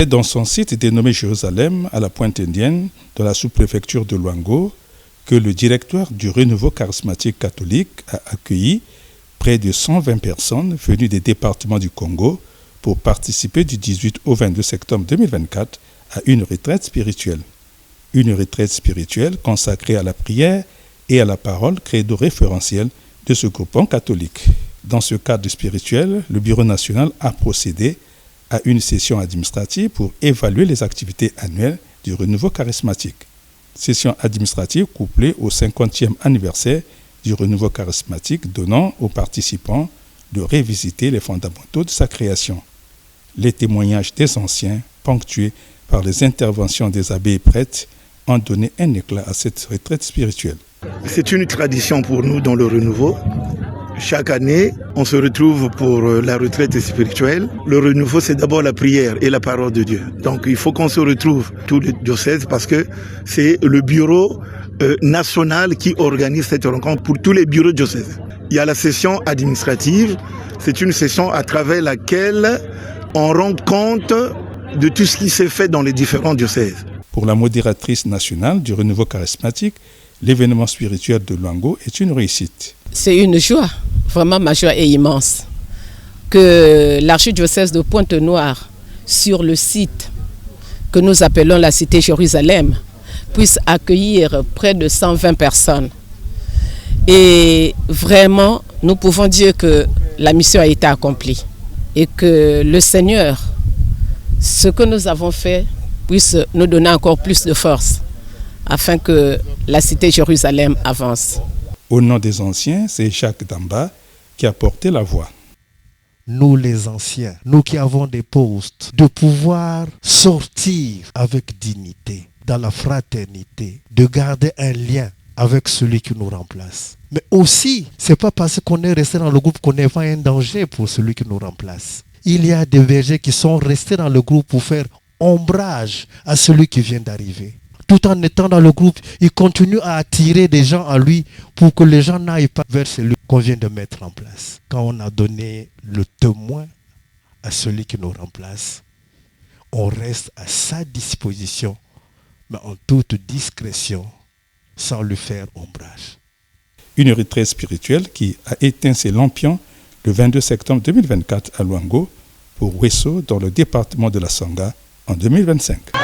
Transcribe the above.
C'est dans son site dénommé Jérusalem, à la Pointe Indienne, dans la sous-préfecture de Luango, que le directoire du Renouveau charismatique catholique a accueilli près de 120 personnes venues des départements du Congo pour participer du 18 au 22 septembre 2024 à une retraite spirituelle. Une retraite spirituelle consacrée à la prière et à la parole, credo référentiel de ce groupement catholique. Dans ce cadre spirituel, le Bureau national a procédé à une session administrative pour évaluer les activités annuelles du Renouveau charismatique. Session administrative couplée au 50e anniversaire du Renouveau charismatique, donnant aux participants de revisiter les fondamentaux de sa création. Les témoignages des anciens, ponctués par les interventions des abbés et prêtres, ont donné un éclat à cette retraite spirituelle. C'est une tradition pour nous dans le renouveau. Chaque année, on se retrouve pour la retraite spirituelle. Le renouveau, c'est d'abord la prière et la parole de Dieu. Donc, il faut qu'on se retrouve tous les diocèses parce que c'est le bureau national qui organise cette rencontre pour tous les bureaux diocèses. Il y a la session administrative. C'est une session à travers laquelle on rend compte de tout ce qui s'est fait dans les différents diocèses. Pour la modératrice nationale du Renouveau charismatique, l'événement spirituel de Luango est une réussite. C'est une joie, vraiment ma joie est immense, que l'archidiocèse de Pointe-Noire, sur le site que nous appelons la cité Jérusalem, puisse accueillir près de 120 personnes. Et vraiment, nous pouvons dire que la mission a été accomplie et que le Seigneur, ce que nous avons fait, puisse nous donner encore plus de force afin que la cité Jérusalem avance. Au nom des anciens, c'est Jacques Damba qui a porté la voix. Nous les anciens, nous qui avons des postes, de pouvoir sortir avec dignité, dans la fraternité, de garder un lien avec celui qui nous remplace. Mais aussi, c'est pas parce qu'on est resté dans le groupe qu'on est pas un danger pour celui qui nous remplace. Il y a des bergers qui sont restés dans le groupe pour faire ombrage à celui qui vient d'arriver. Tout en étant dans le groupe, il continue à attirer des gens à lui pour que les gens n'aillent pas vers celui qu'on vient de mettre en place. Quand on a donné le témoin à celui qui nous remplace, on reste à sa disposition, mais en toute discrétion, sans lui faire ombrage. Une retraite spirituelle qui a éteint ses lampions le 22 septembre 2024 à Luango pour Wesso dans le département de la Sangha en 2025.